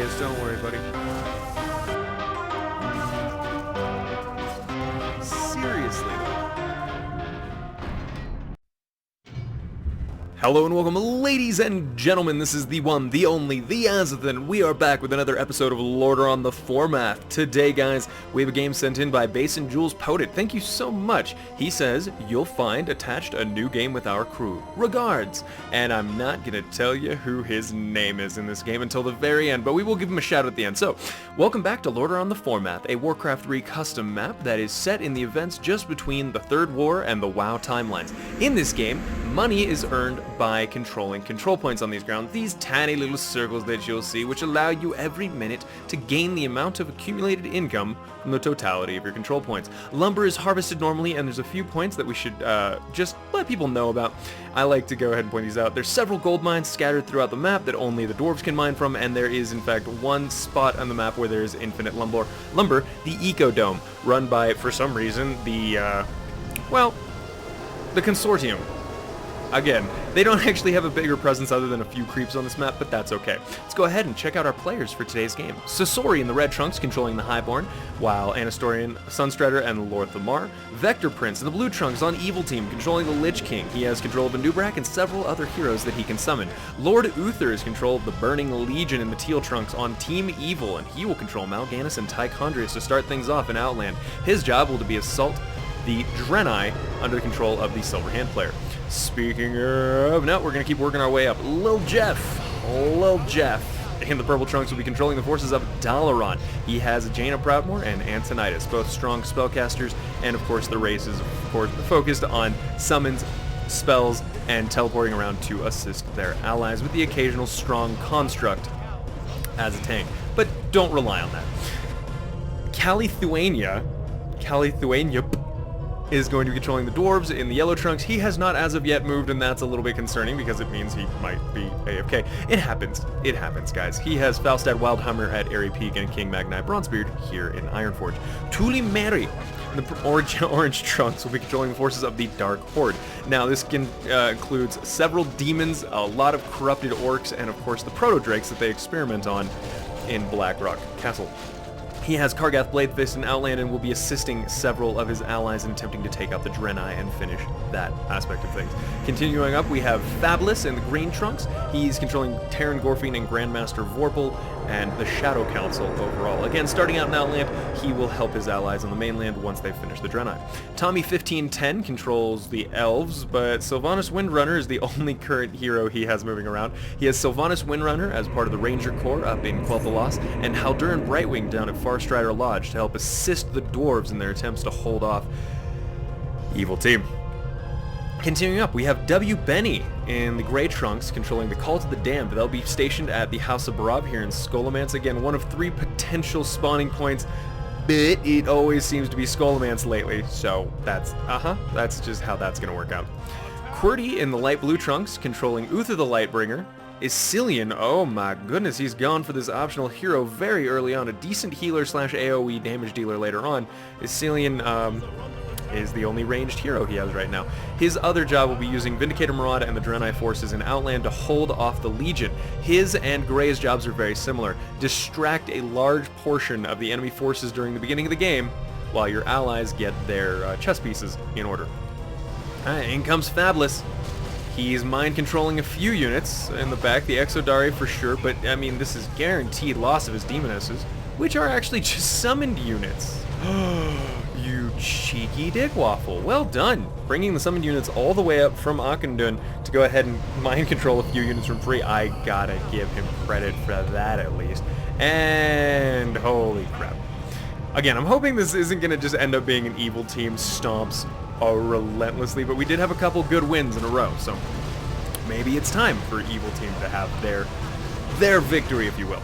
is, don't worry, buddy. Seriously, though. Hello and welcome, ladies and gentlemen. This is the one, the only, the Azothan. We are back with another episode of Lordaeron the Foremath. Today, guys, we have a game sent in by Basin Jules Potet. Thank you so much. He says, you'll find attached a new game with our crew. Regards. And I'm not going to tell you who his name is in this game until the very end, but we will give him a shout at the end. So, welcome back to Lordaeron the Foremath, a Warcraft 3 custom map that is set in the events just between the Third War and the WoW timelines. In this game, money is earned by controlling control points on these grounds, these tiny little circles that you'll see, which allow you every minute to gain the amount of accumulated income from the totality of your control points. Lumber is harvested normally, and there's a few points that we should just let people know about. I like to go ahead and point these out. There's several gold mines scattered throughout the map that only the dwarves can mine from, and there is in fact one spot on the map where there is infinite lumber, the Eco Dome, run by, for some reason, the Consortium. Again, they don't actually have a bigger presence other than a few creeps on this map, but that's okay. Let's go ahead and check out our players for today's game. Sasori in the red trunks controlling the Highborn, while Anastorian, Sunstrider, and Lord Thamar. Vector Prince in the blue trunks on Evil Team controlling the Lich King. He has control of Anubrak and several other heroes that he can summon. Lord Uther is control of the Burning Legion in the teal trunks on Team Evil, and he will control Mal'Ganis and Tychondrius to start things off in Outland. His job will be assault the Draenei under the control of the Silverhand player. Speaking of, no, we're going to keep working our way up. Lil Jeff in the purple trunks will be controlling the forces of Dalaran. He has Jaina Proudmoore and Antonidas, both strong spellcasters, and of course the race is of course focused on summons, spells, and teleporting around to assist their allies with the occasional strong construct as a tank. But don't rely on that. Calithuania is going to be controlling the dwarves in the yellow trunks. He has not as of yet moved, and that's a little bit concerning because it means he might be AFK. It happens, guys. He has Falstad Wildhammer at Airy Peak and King Magnai Bronzebeard here in Ironforge. Tuli Mary in the orange trunks will be controlling the forces of the Dark Horde. Now, this includes several demons, a lot of corrupted orcs, and of course the proto-drakes that they experiment on in Blackrock Castle. He has Kargath Bladefist in Outland and will be assisting several of his allies in attempting to take out the Draenei and finish that aspect of things. Continuing up, we have Fabulous in the green trunks. He's controlling Terran Gorfine and Grandmaster Vorpal and the Shadow Council overall. Again, starting out in Outland, he will help his allies on the mainland once they finish the Draenei. Tommy 1510 controls the Elves, but Sylvanas Windrunner is the only current hero he has moving around. He has Sylvanas Windrunner as part of the Ranger Corps up in Quel'Thalas, and Halduran Brightwing down at Farstrider Lodge to help assist the dwarves in their attempts to hold off Evil Team. Continuing up, we have W. Benny in the gray trunks controlling the Cult of the Damned. They'll be stationed at the House of Barab here in Scholomance. Again, one of 3 potential spawning points, but it always seems to be Scholomance lately, so that's just how that's going to work out. QWERTY in the light blue trunks controlling Uther the Lightbringer. Isilian, oh my goodness, he's gone for this optional hero very early on, a decent healer / AoE damage dealer later on. Isilian, is the only ranged hero he has right now. His other job will be using Vindicator Marauder and the Draenei forces in Outland to hold off the Legion. His and Gray's jobs are very similar. Distract a large portion of the enemy forces during the beginning of the game while your allies get their chess pieces in order. Alright, in comes Fabulous. He's mind controlling a few units in the back, the Exodari for sure, but I mean this is guaranteed loss of his Demonesses, which are actually just summoned units. You cheeky dickwaffle. Well done. Bringing the summoned units all the way up from Akendun to go ahead and mind control a few units from free. I gotta give him credit for that at least. And holy crap. Again, I'm hoping this isn't going to just end up being an Evil Team stomps relentlessly, but we did have a couple good wins in a row, so maybe it's time for Evil Team to have their victory, if you will.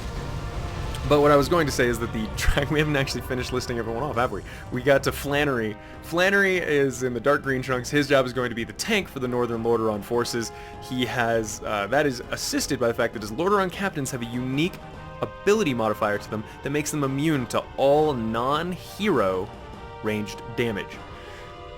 But what I was going to say is that the track, we haven't actually finished listing everyone off, have we? We got to Flannery. Flannery is in the dark green trunks. His job is going to be the tank for the Northern Lordaeron forces. He has, that is assisted by the fact that his Lordaeron captains have a unique ability modifier to them that makes them immune to all non-hero ranged damage.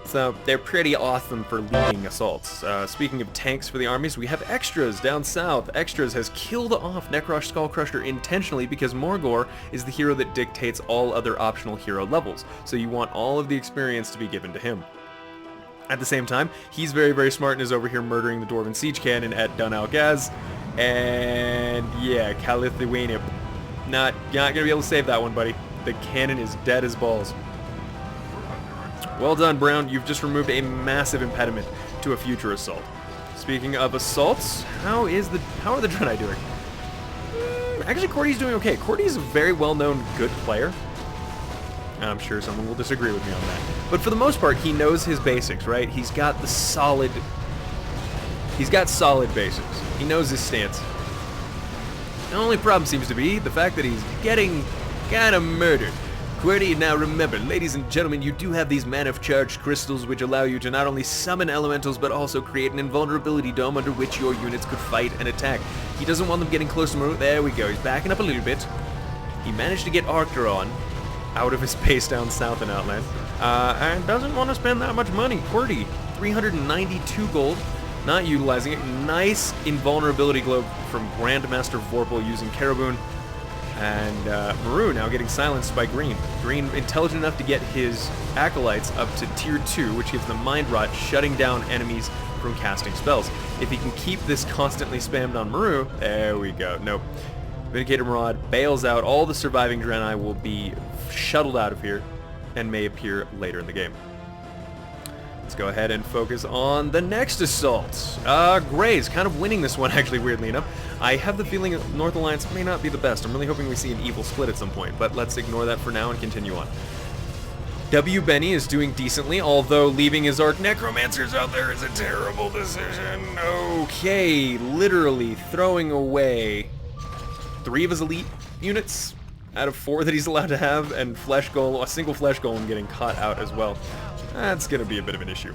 So they're pretty awesome for leading assaults. Speaking of tanks for the armies, we have Extras down south. Extras has killed off Necrosh Skullcrusher intentionally because Morgor is the hero that dictates all other optional hero levels. So you want all of the experience to be given to him. At the same time, he's very, very smart and is over here murdering the Dwarven Siege Cannon at Dun Algaz. And yeah, Calithuania. Not gonna be able to save that one, buddy. The cannon is dead as balls. Well done, Brown. You've just removed a massive impediment to a future assault. Speaking of assaults, how are the Draenei doing? Actually, Cordy's doing okay. Cordy's a very well-known good player. I'm sure someone will disagree with me on that. But for the most part, he knows his basics, right? He's got solid basics. He knows his stance. The only problem seems to be the fact that he's getting kind of murdered. QWERTY, now remember, ladies and gentlemen, you do have these mana-charged crystals which allow you to not only summon elementals but also create an invulnerability dome under which your units could fight and attack. He doesn't want them getting close to Maru. There we go. He's backing up a little bit. He managed to get Arcteron out of his base down south in Outland. And doesn't want to spend that much money. QWERTY, 392 gold. Not utilizing it. Nice invulnerability globe from Grandmaster Vorpal using Caraboon. And Maru now getting silenced by Green. Green intelligent enough to get his acolytes up to tier 2, which gives them Mind Rot, shutting down enemies from casting spells. If he can keep this constantly spammed on Maru, there we go. Nope. Vindicator Maraud bails out. All the surviving Draenei will be shuttled out of here and may appear later in the game. Let's go ahead and focus on the next assault. Grey's kind of winning this one, actually, weirdly enough. I have the feeling North Alliance may not be the best. I'm really hoping we see an evil split at some point, but let's ignore that for now and continue on. W. Benny is doing decently, although leaving his Arc Necromancers out there is a terrible decision. Okay, literally throwing away 3 of his elite units out of 4 that he's allowed to have, and a single Flesh Golem getting caught out as well. That's going to be a bit of an issue.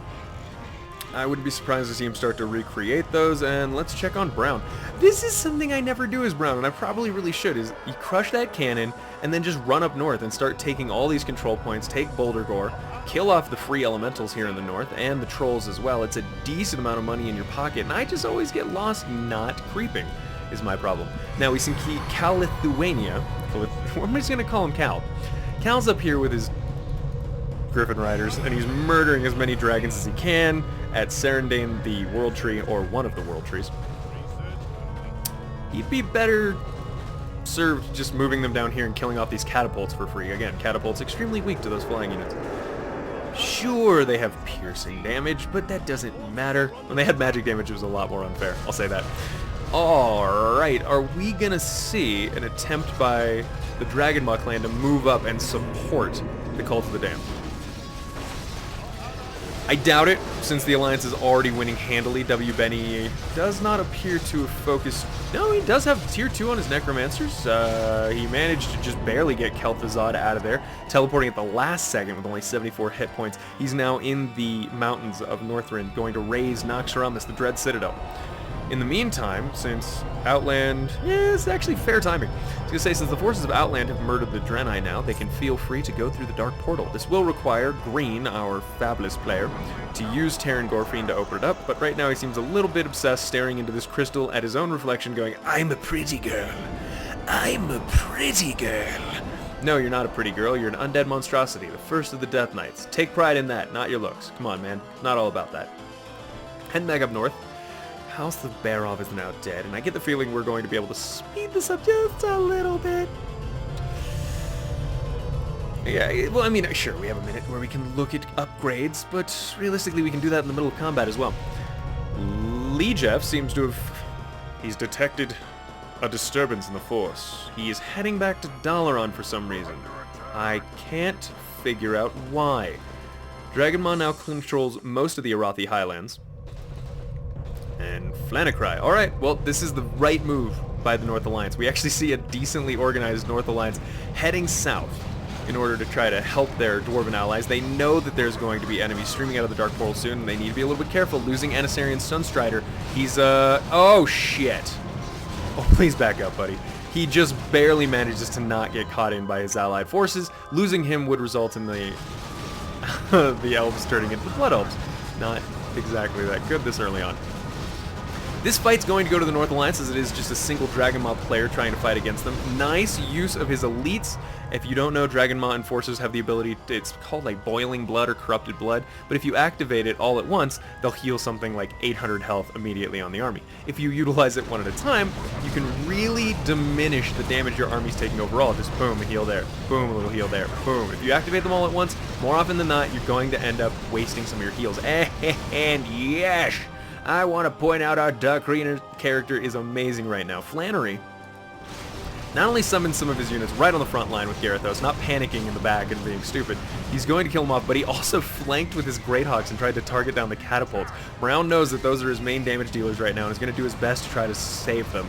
I wouldn't be surprised to see him start to recreate those, and let's check on Brown. This is something I never do as Brown, and I probably really should, is you crush that cannon, and then just run up north and start taking all these control points, take Boulder Gore, kill off the free elementals here in the north, and the trolls as well. It's a decent amount of money in your pocket, and I just always get lost not creeping, is my problem. Now we see Calithuania. I'm just going to call him Cal. Cal's up here with his Griffin Riders, and he's murdering as many dragons as he can at Serendane, the World Tree, or one of the World Trees. He'd be better served just moving them down here and killing off these catapults for free. Again, catapults extremely weak to those flying units. Sure, they have piercing damage, but that doesn't matter. When they had magic damage, it was a lot more unfair. I'll say that. Alright, are we gonna see an attempt by the Dragonmaw clan to move up and support the Cult of the Damned? I doubt it, since the Alliance is already winning handily. W. Benny does not appear to have focused... No, he does have tier 2 on his Necromancers. He managed to just barely get Kel'Thuzad out of there, teleporting at the last second with only 74 hit points. He's now in the mountains of Northrend, going to raise Naxxramas, the Dread Citadel. In the meantime, since Outland... Yeah, it's actually fair timing. I was going to say, since the forces of Outland have murdered the Draenei now, they can feel free to go through the Dark Portal. This will require Green, our fabulous player, to use Terran Gorfiend to open it up, but right now he seems a little bit obsessed, staring into this crystal at his own reflection, going, I'm a pretty girl. I'm a pretty girl. No, you're not a pretty girl. You're an undead monstrosity, the first of the Death Knights. Take pride in that, not your looks. Come on, man. Not all about that. Heading back up north. House of Barov is now dead, and I get the feeling we're going to be able to speed this up just a little bit. Yeah, well, I mean, sure, we have a minute where we can look at upgrades, but realistically we can do that in the middle of combat as well. Lejeff seems to have... He's detected a disturbance in the Force. He is heading back to Dalaran for some reason. I can't figure out why. Dragonmaw now controls most of the Arathi Highlands. And Flanacry. Alright, well, this is the right move by the North Alliance. We actually see a decently organized North Alliance heading south in order to try to help their Dwarven allies. They know that there's going to be enemies streaming out of the Dark Portal soon, and they need to be a little bit careful. Losing Anasarian Sunstrider. He's, oh, shit. Oh, please back up, buddy. He just barely manages to not get caught in by his allied forces. Losing him would result in the... the elves turning into the blood elves. Not exactly that good this early on. This fight's going to go to the North Alliance as it is just a single Dragon Maw player trying to fight against them. Nice use of his elites. If you don't know, Dragon Maw enforcers have the ability, it's called like boiling blood or corrupted blood, but if you activate it all at once, they'll heal something like 800 health immediately on the army. If you utilize it one at a time, you can really diminish the damage your army's taking overall. Just boom, a heal there, boom, a little heal there, boom. If you activate them all at once, more often than not, you're going to end up wasting some of your heals. And yes! I want to point out our Dark Green character is amazing right now. Flannery not only summoned some of his units right on the front line with Garithos, not panicking in the back and being stupid, he's going to kill him off, but he also flanked with his Greathawks and tried to target down the catapults. Brown knows that those are his main damage dealers right now and is going to do his best to try to save them.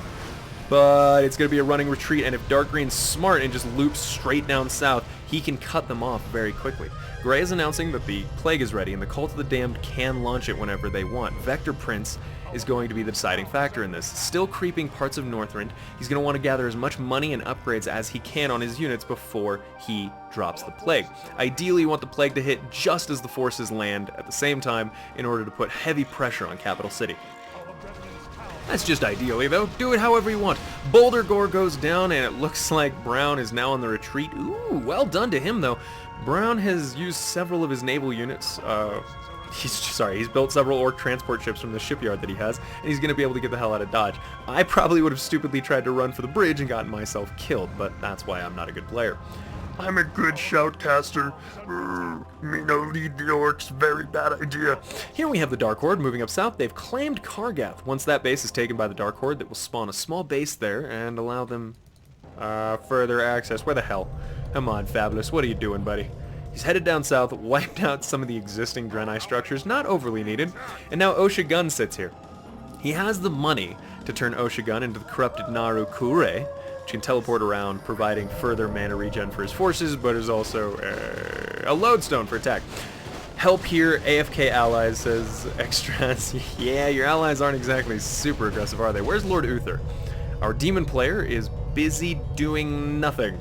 But it's going to be a running retreat, and if Dark Green's smart and just loops straight down south, he can cut them off very quickly. Gray is announcing that the Plague is ready, and the Cult of the Damned can launch it whenever they want. Vector Prince is going to be the deciding factor in this. Still creeping parts of Northrend, he's going to want to gather as much money and upgrades as he can on his units before he drops the Plague. Ideally, you want the Plague to hit just as the forces land at the same time in order to put heavy pressure on Capital City. That's just ideally, though. Do it however you want. Boulder Gore goes down, and it looks like Brown is now on the retreat. Ooh, well done to him, though. Brown has used several of his naval units. He's built several orc transport ships from the shipyard that he has, and he's going to be able to get the hell out of Dodge. I probably would have stupidly tried to run for the bridge and gotten myself killed, but that's why I'm not a good player. I'm a good shoutcaster. Me no lead the orcs. Very bad idea. Here we have the Dark Horde moving up south. They've claimed Kargath. Once that base is taken by the Dark Horde, that will spawn a small base there and allow them further access. Where the hell? Come on, Fabulous. What are you doing, buddy? He's headed down south, wiped out some of the existing Draenei structures, not overly needed, and now Oshigun sits here. He has the money to turn Oshigun into the corrupted Naru Kure, which can teleport around, providing further mana regen for his forces, but is also a lodestone for attack. Help here, AFK allies, says Extras. Yeah, your allies aren't exactly super aggressive, are they? Where's Lord Uther? Our demon player is busy doing nothing.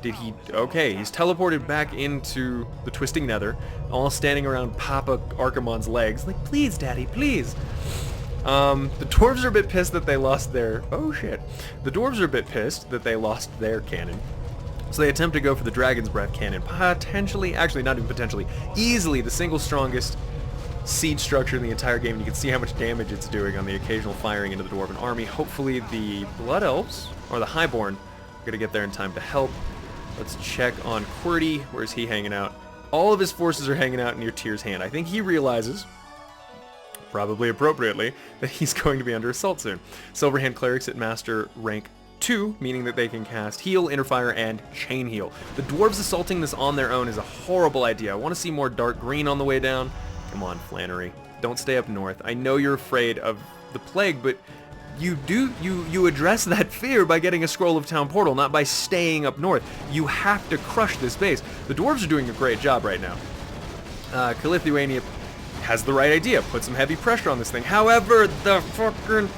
Did he... Okay, he's teleported back into the Twisting Nether, all standing around Papa Archimonde's legs. Like, please, Daddy, please. The dwarves are a bit pissed that they lost their... Oh, shit. The dwarves are a bit pissed that they lost their cannon. So they attempt to go for the Dragon's Breath cannon. Potentially... Actually, not even potentially. Easily the single strongest siege structure in the entire game. And you can see how much damage it's doing on the occasional firing into the Dwarven army. Hopefully the Blood Elves, or the Highborn, are going to get there in time to help. Let's check on QWERTY. Where's he hanging out? All of his forces are hanging out near Tyr's Hand. I think he realizes, probably appropriately, that he's going to be under assault soon. Silverhand Clerics at Master rank 2, meaning that they can cast Heal, Interfire, and Chain Heal. The dwarves assaulting this on their own is a horrible idea. I want to see more Dark Green on the way down. Come on, Flannery. Don't stay up north. I know you're afraid of the Plague, but you address that fear by getting a Scroll of Town Portal, not by staying up north. You have to crush this base. The dwarves are doing a great job right now. Calithuania has the right idea. Put some heavy pressure on this thing. However, the fucking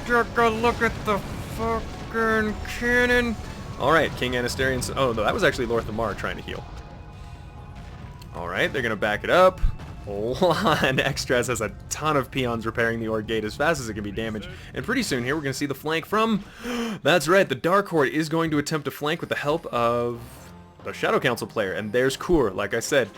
look at the fucking cannon. Alright, King Anasterian... Oh, no, that was actually Lorthamar trying to heal. Alright, they're going to back it up. Hold on. Extras has a ton of peons repairing the Ord Gate as fast as it can be damaged. And pretty soon here we're going to see the flank from... That's right, the Dark Horde is going to attempt to flank with the help of the Shadow Council player. And there's Kur, like I said.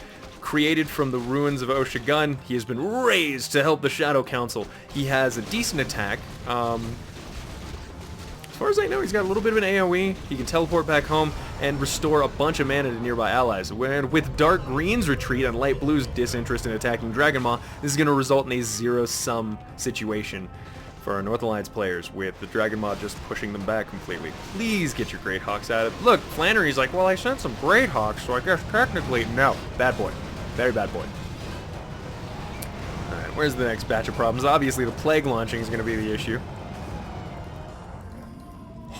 Created from the ruins of Oshigun, he has been raised to help the Shadow Council. He has a decent attack. As far as I know, he's got a little bit of an AoE. He can teleport back home and restore a bunch of mana to nearby allies. With Dark Green's retreat and Light Blue's disinterest in attacking Dragon Maw, this is going to result in a zero-sum situation for our North Alliance players, with the Dragon Maw just pushing them back completely. Please get your Greathawks out of it. Look, Flannery's like, well, I sent some Greathawks, so I guess technically... No, bad boy. Very bad boy. Alright, where's the next batch of problems? Obviously, the Plague launching is going to be the issue.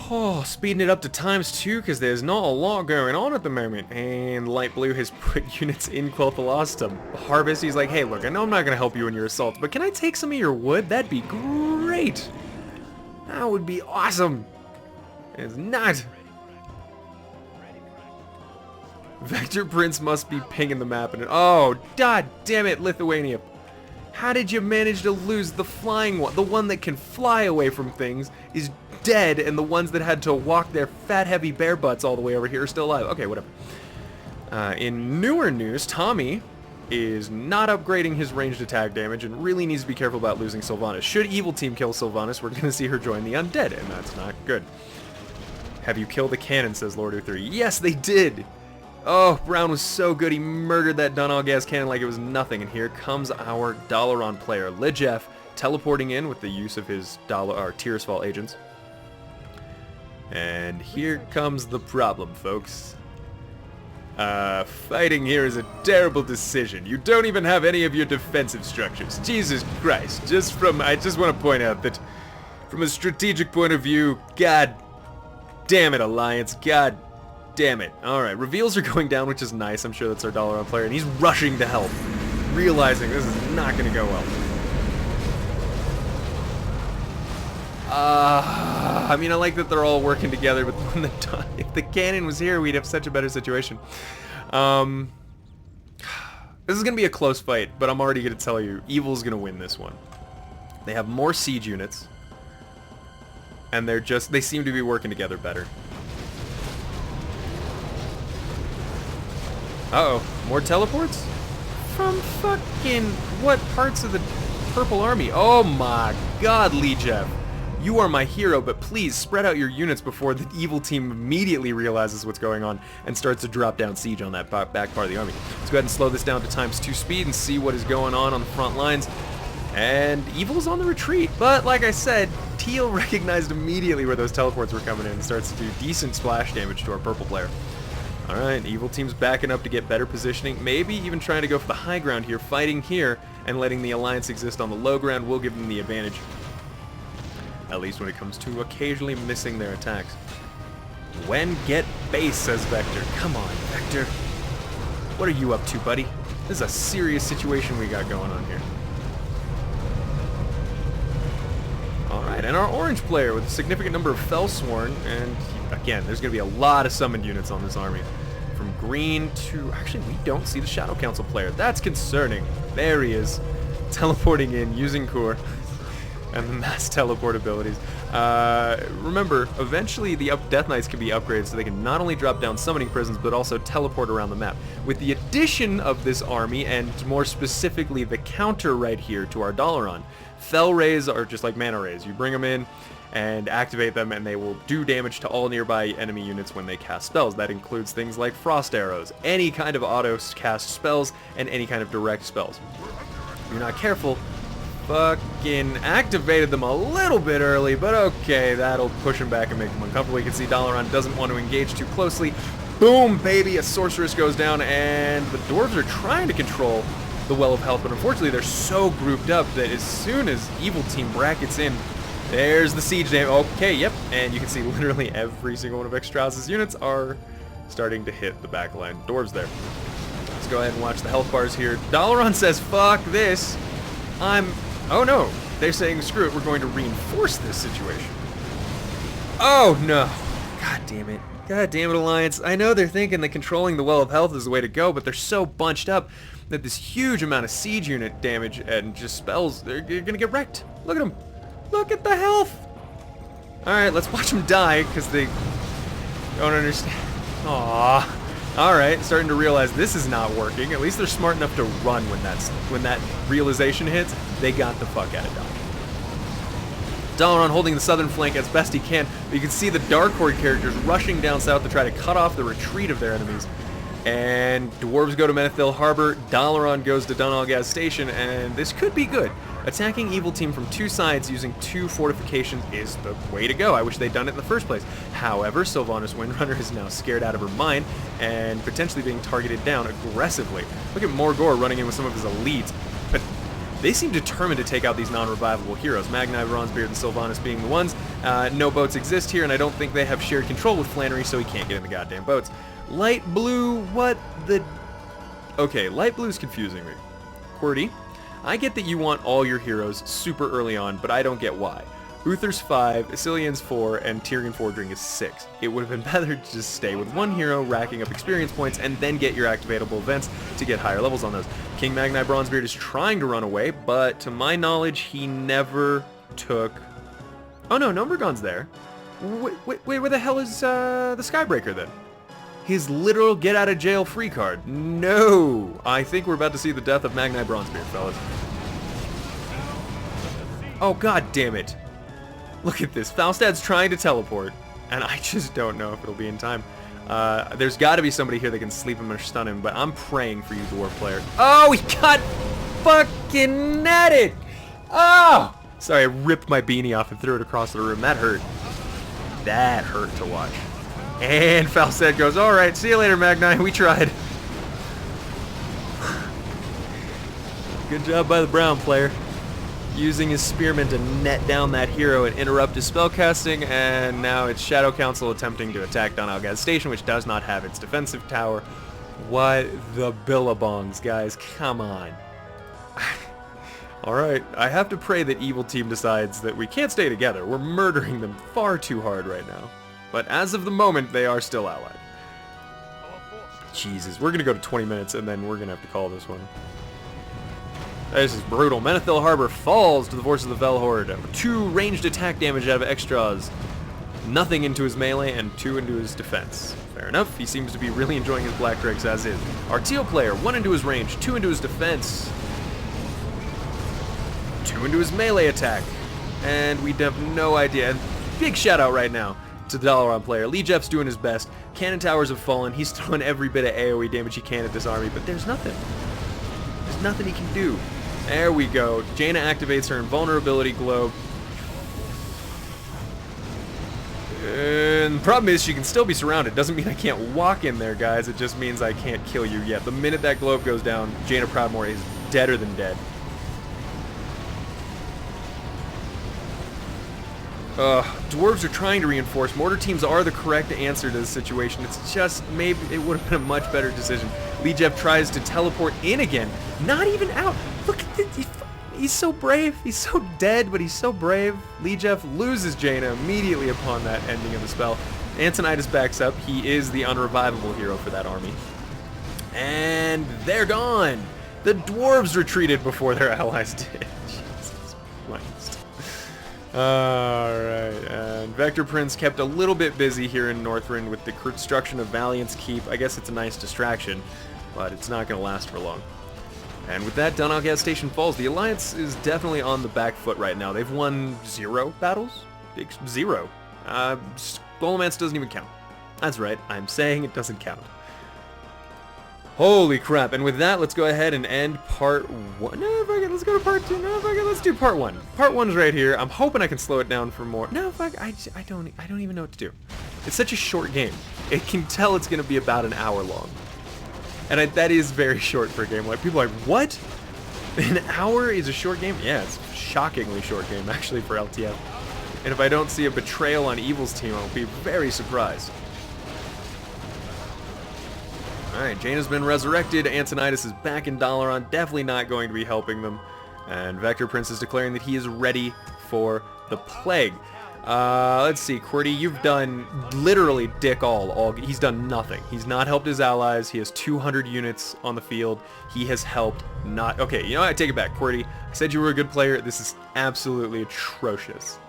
Oh, speeding it up to ×2 because there's not a lot going on at the moment. And Light Blue has put units in Quel'Thalastum. Harvest, he's like, hey, look, I know I'm not going to help you in your assaults, but can I take some of your wood? That'd be great. That would be awesome. It's not. Vector Prince must be pinging the map. And oh, god damn it, Lithuania. How did you manage to lose the flying one? The one that can fly away from things is dead, and the ones that had to walk their fat, heavy bear butts all the way over here are still alive. Okay, whatever. In newer news, Tommy is not upgrading his ranged attack damage and really needs to be careful about losing Sylvanas. Should Evil Team kill Sylvanas, we're going to see her join the Undead, and that's not good. Have you killed the cannon, says Lordaeron. Yes, they did! Oh, Brown was so good, he murdered that Dunalgaz cannon like it was nothing, and here comes our Dalaran player, Lijef, teleporting in with the use of his Tearsfall agents. And here comes the problem, folks. Fighting here is a terrible decision. You don't even have any of your defensive structures. Jesus Christ. I just want to point out that from a strategic point of view, god damn it, Alliance. God damn it. Alright, reveals are going down, which is nice. I'm sure that's our Dalaran player, and he's rushing to help, realizing this is not going to go well. I mean, I like that they're all working together, but when if the cannon was here, we'd have such a better situation. This is going to be a close fight, but I'm already going to tell you, Evil's going to win this one. They have more siege units, and they seem to be working together better. Uh-oh, more teleports? From fucking what parts of the Purple Army? Oh my god, Lijef. You are my hero, but please spread out your units before the Evil Team immediately realizes what's going on and starts to drop down siege on that back part of the army. Let's go ahead and slow this down to ×2 speed and see what is going on the front lines. And Evil's on the retreat, but like I said, Teal recognized immediately where those teleports were coming in and starts to do decent splash damage to our purple player. Alright, Evil Team's backing up to get better positioning, maybe even trying to go for the high ground here, fighting here, and letting the Alliance exist on the low ground will give them the advantage. At least when it comes to occasionally missing their attacks. When get base, says Vector. Come on, Vector. What are you up to, buddy? This is a serious situation we got going on here. Alright, and our orange player with a significant number of Fellsworn, and again, there's going to be a lot of summoned units on this army. From green to... Actually, we don't see the Shadow Council player. That's concerning. There he is, teleporting in, using Core. And the mass teleport abilities. Remember, eventually the Death Knights can be upgraded so they can not only drop down summoning prisons, but also teleport around the map. With the addition of this army, and more specifically the counter right here to our Dalaran, Fel Rays are just like Mana Rays. You bring them in and activate them, and they will do damage to all nearby enemy units when they cast spells. That includes things like Frost Arrows, any kind of auto-cast spells, and any kind of direct spells. If you're not careful, fucking activated them a little bit early, but okay, that'll push him back and make him uncomfortable. You can see Dalaran doesn't want to engage too closely. Boom, baby, a sorceress goes down, and the dwarves are trying to control the Well of Health, but unfortunately they're so grouped up that as soon as Evil Team brackets in, there's the siege name. Okay, yep, and you can see literally every single one of Extra's units are starting to hit the backline dwarves there. Let's go ahead and watch the health bars here. Dalaran says, fuck this. Oh no, they're saying screw it, we're going to reinforce this situation. Oh no, god damn it. God damn it, Alliance. I know they're thinking that controlling the Well of Health is the way to go, but they're so bunched up that this huge amount of siege unit damage and just spells, they're gonna get wrecked. Look at them. Look at the health. Alright, let's watch them die, because they don't understand. Aww. Alright, starting to realize this is not working. At least they're smart enough to run when that realization hits. They got the fuck out of Dodge. Dalaran holding the southern flank as best he can, but you can see the Dark Horde characters rushing down south to try to cut off the retreat of their enemies. And dwarves go to Menethil Harbor, Dalaran goes to Dunalgaz Station, and this could be good. Attacking Evil Team from two sides using two fortifications is the way to go. I wish they'd done it in the first place. However, Sylvanas Windrunner is now scared out of her mind and potentially being targeted down aggressively. Look at Morgor running in with some of his elites, but they seem determined to take out these non-revivable heroes. Magni, Bronzebeard, and Sylvanas being the ones. No boats exist here, and I don't think they have shared control with Flannery, so he can't get in the goddamn boats. Light blue, what the... Okay, light blue is confusing me. QWERTY, I get that you want all your heroes super early on, but I don't get why. Uther's 5, Isilian's 4, and Tyrion Fordring is 6. It would have been better to just stay with one hero, racking up experience points, and then get your activatable events to get higher levels on those. King Magnai Bronzebeard is trying to run away, but to my knowledge, he never took... Oh no, Nomergon's there. Wait, where the hell is the Skybreaker then? His literal get-out-of-jail-free card. No! I think we're about to see the death of Magnai Bronzebeard, fellas. Oh, god damn it. Look at this. Falstad's trying to teleport, and I just don't know if it'll be in time. There's got to be somebody here that can sleep him or stun him, but I'm praying for you, dwarf player. Oh, he got fucking netted! Oh! Sorry, I ripped my beanie off and threw it across the room. That hurt. That hurt to watch. And Falstad goes, alright, see you later, Magnai. We tried. Good job by the brown player. Using his spearman to net down that hero and interrupt his spellcasting, and now it's Shadow Council attempting to attack Don Algaz Station, which does not have its defensive tower. What the billabongs, guys. Come on. Alright, I have to pray that Evil Team decides that we can't stay together. We're murdering them far too hard right now. But as of the moment, they are still allied. Jesus, we're going to go to 20 minutes, and then we're going to have to call this one. This is brutal. Menethil Harbor falls to the force of the Velhord. 2 ranged attack damage out of extras. Nothing into his melee, and 2 into his defense. Fair enough. He seems to be really enjoying his Black Drakes as is. Our Teal player, 1 into his range, 2 into his defense. 2 into his melee attack. And we have no idea. Big shout out right now to the Dalaran player. Lee Jeff's doing his best. Cannon towers have fallen. He's throwing every bit of AoE damage he can at this army, but there's nothing. There's nothing he can do. There we go. Jaina activates her invulnerability globe. And the problem is she can still be surrounded. Doesn't mean I can't walk in there, guys. It just means I can't kill you yet. The minute that globe goes down, Jaina Proudmoore is deader than dead. Dwarves are trying to reinforce. Mortar teams are the correct answer to this situation. It's just, maybe it would have been a much better decision. Lee Jeff tries to teleport in again. Not even out. Look at this. He's so brave. He's so dead, but he's so brave. Lee Jeff loses Jaina immediately upon that ending of the spell. Antonidas backs up. He is the unrevivable hero for that army. And they're gone. The dwarves retreated before their allies did. Jesus Christ. Alright, and Vector Prince kept a little bit busy here in Northrend with the construction of Valiant's Keep. I guess it's a nice distraction, but it's not going to last for long. And with that, Don Algaz Station falls. The Alliance is definitely on the back foot right now. They've won 0 battles? 0. Golomance doesn't even count. That's right, I'm saying it doesn't count. Holy crap, and with that, let's go ahead and end part 1. No, fuck it, let's go to part 2. No, fuck it, let's do part 1. Part 1's right here. I'm hoping I can slow it down for more. No, fuck, I don't even know what to do. It's such a short game. It can tell it's going to be about an hour long. And that is very short for a game. Like, people are like, what? An hour is a short game? Yeah, it's a shockingly short game, actually, for LTF. And if I don't see a betrayal on Evil's team, I'll be very surprised. Alright, Jaina's been resurrected. Antonidas is back in Dalaran, definitely not going to be helping them. And Vector Prince is declaring that he is ready for the plague. Let's see, QWERTY, you've done literally dick all. He's done nothing. He's not helped his allies. He has 200 units on the field. He has helped not... Okay, you know what? I take it back. QWERTY, I said you were a good player. This is absolutely atrocious.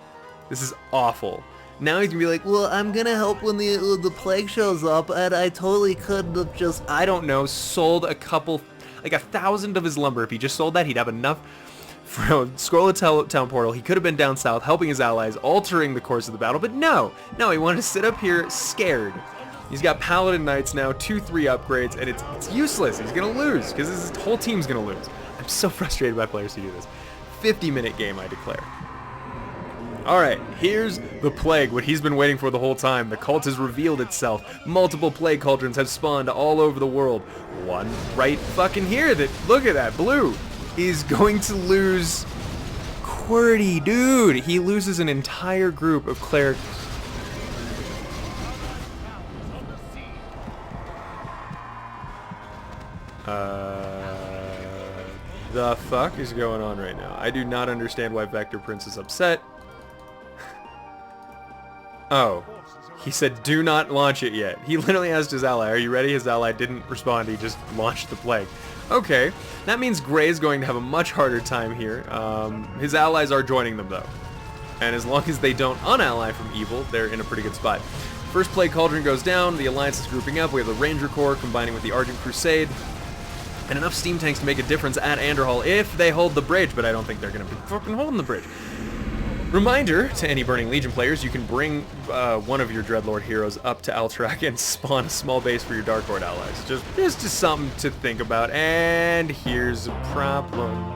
This is awful. Now he's gonna be like, well, I'm gonna help when the plague shows up, and I totally could have just, I don't know, sold a couple, like 1,000 of his lumber. If he just sold that, he'd have enough for a scroll of town portal. He could have been down south, helping his allies, altering the course of the battle, but no, he wanted to sit up here scared. He's got Paladin Knights now, 2-3 upgrades, and it's useless. He's gonna lose, because his whole team's gonna lose. I'm so frustrated by players who do this. 50-minute game, I declare. Alright, here's the plague, what he's been waiting for the whole time. The cult has revealed itself. Multiple plague cauldrons have spawned all over the world. One right fucking here that, look at that, blue, is going to lose QWERTY, dude. He loses an entire group of clerics. The fuck is going on right now? I do not understand why Vector Prince is upset. Oh. He said, do not launch it yet. He literally asked his ally, are you ready? His ally didn't respond. He just launched the plague. Okay. That means Gray's going to have a much harder time here. His allies are joining them, though. And as long as they don't unally from evil, they're in a pretty good spot. First Plague Cauldron goes down. The Alliance is grouping up. We have the Ranger Corps combining with the Argent Crusade. And enough steam tanks to make a difference at Anderhall if they hold the bridge. But I don't think they're going to be fucking holding the bridge. Reminder to any Burning Legion players, you can bring one of your Dreadlord heroes up to Alterac and spawn a small base for your Dark Horde allies. Just something to think about. And here's a problem.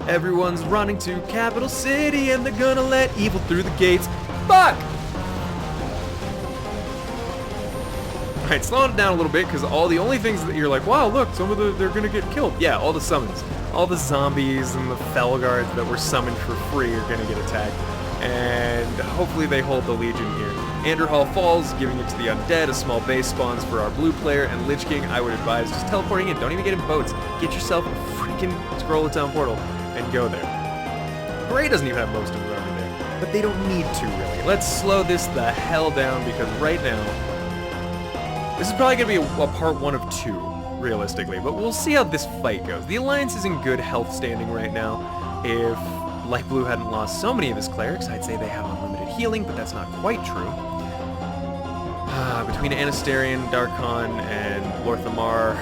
Everyone's running to Capital City and they're gonna let evil through the gates. Fuck! Alright, slowing it down a little bit because all the only things that you're like, wow, look, they're gonna get killed. Yeah, all the summons. All the zombies and the Felguards that were summoned for free are gonna get attacked. And hopefully they hold the Legion here. Anderhall falls, giving it to the undead. A small base spawns for our blue player, and Lich King, I would advise just teleporting in. Don't even get in boats. Get yourself a freaking Scroll of Town portal and go there. Gray doesn't even have most of his army there, but they don't need to really. Let's slow this the hell down because right now, this is probably gonna be a part 1 of 2, realistically, but we'll see how this fight goes. The Alliance is in good health standing right now. If Light Blue hadn't lost so many of his clerics, I'd say they have unlimited healing, but that's not quite true. Between Anasterian, Darkon, and Lorthamar,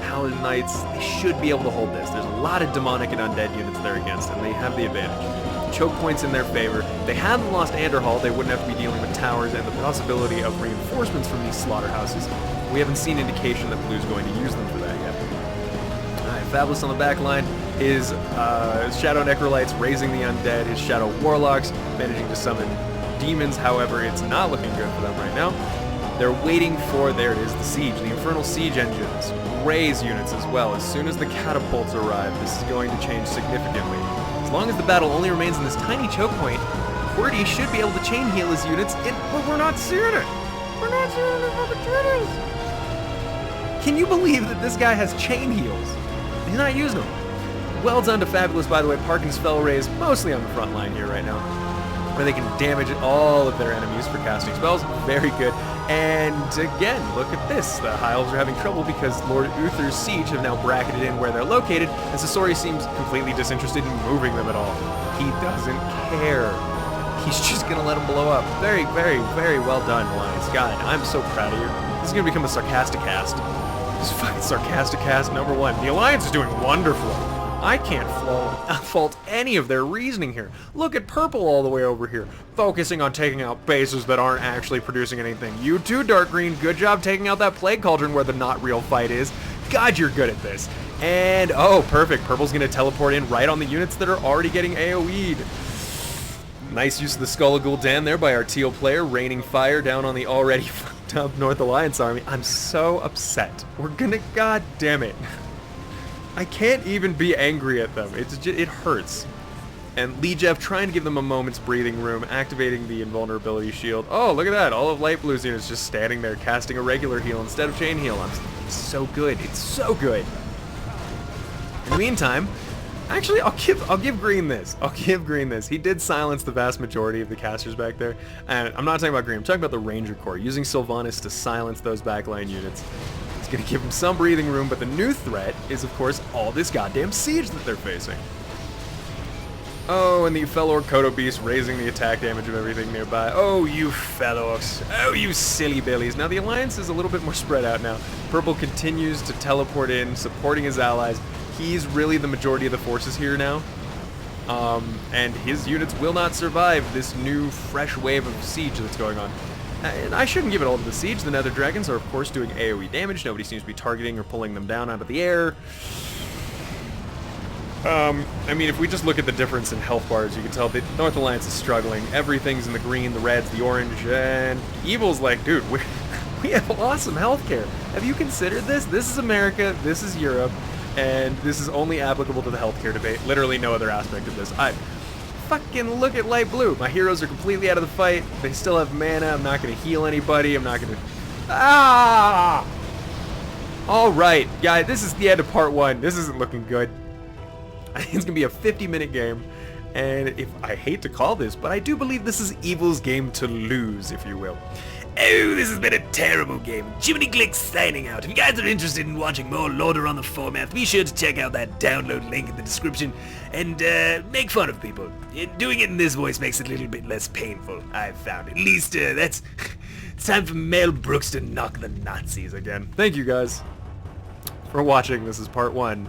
Paladin Knights, they should be able to hold this. There's a lot of demonic and undead units they're against, and they have the advantage. Choke points in their favor. If they hadn't lost Anderhall, they wouldn't have to be dealing with towers and the possibility of reinforcements from these slaughterhouses. We haven't seen indication that Blue's going to use them for that yet. Alright, Fabulous on the back line. His Shadow Necrolytes raising the undead. His Shadow Warlocks managing to summon demons. However, it's not looking good for them right now. They're waiting for, there it is, the siege. The Infernal Siege engines. Raise units as well. As soon as the catapults arrive, this is going to change significantly. As long as the battle only remains in this tiny choke point, QWERTY should be able to chain heal his units, but we're not seeing it. We're not seeing the opportunities. Can you believe that this guy has chain heals? He's not using them. Well done to Fabulous, by the way. Parkin's Fell Raise mostly on the front line here right now, where they can damage all of their enemies for casting spells. Very good. And again, look at this. The High Elves are having trouble because Lord Uther's Siege have now bracketed in where they're located, and Sasori seems completely disinterested in moving them at all. He doesn't care. He's just going to let them blow up. Very, very, very well done, Alliance. God, I'm so proud of you. This is going to become a Sarcasticast. This is fucking Sarcasticast number 1. The Alliance is doing wonderful. I can't fault any of their reasoning here. Look at Purple all the way over here, focusing on taking out bases that aren't actually producing anything. You too, Dark Green, good job taking out that Plague Cauldron where the not real fight is. God, you're good at this. And, oh, perfect. Purple's going to teleport in right on the units that are already getting AoE'd. Nice use of the Skull of Gul'dan there by our teal player, raining fire down on the already fucked up North Alliance army. I'm so upset. We're gonna, god damn it. I can't even be angry at them. It hurts. And Lejeff trying to give them a moment's breathing room, activating the invulnerability shield. Oh, look at that. All of Light Blue's units just standing there, casting a regular heal instead of chain heal. It's so good. It's so good. In the meantime, actually, I'll give Green this. I'll give Green this. He did silence the vast majority of the casters back there. And I'm not talking about Green. I'm talking about the Ranger Corps, using Sylvanas to silence those backline units. It's going to give them some breathing room, but the new threat is, of course, all this goddamn siege that they're facing. Oh, and the Felor Kodo Beast raising the attack damage of everything nearby. Oh, you Felors. Oh, you silly billies. Now, the Alliance is a little bit more spread out now. Purple continues to teleport in, supporting his allies. He's really the majority of the forces here now. And his units will not survive this new, fresh wave of siege that's going on. And I shouldn't give it all to the siege. The Nether Dragons are, of course, doing AoE damage. Nobody seems to be targeting or pulling them down out of the air. I mean, if we just look at the difference in health bars, you can tell that North Alliance is struggling. Everything's in the green, the reds, the orange, and Evil's like, dude, we have awesome healthcare. Have you considered this? This is America, this is Europe, and this is only applicable to the healthcare debate. Literally no other aspect of this. I fucking look at Light Blue. My heroes are completely out of the fight. They still have mana. I'm not going to heal anybody. I'm not going to... Ah! Alright, guys, this is the end of part 1. This isn't looking good. I think it's going to be a 50-minute game. And if I hate to call this, but I do believe this is Evil's game to lose, if you will. Oh, this has been a terrible game. Jiminy Glick signing out. If you guys are interested in watching more Lordaeron the Foremath, be sure to check out that download link in the description and make fun of people. Doing it in this voice makes it a little bit less painful, I've found. At least that's... It's time for Mel Brooks to knock the Nazis again. Thank you guys for watching. This is part 1.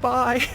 Bye.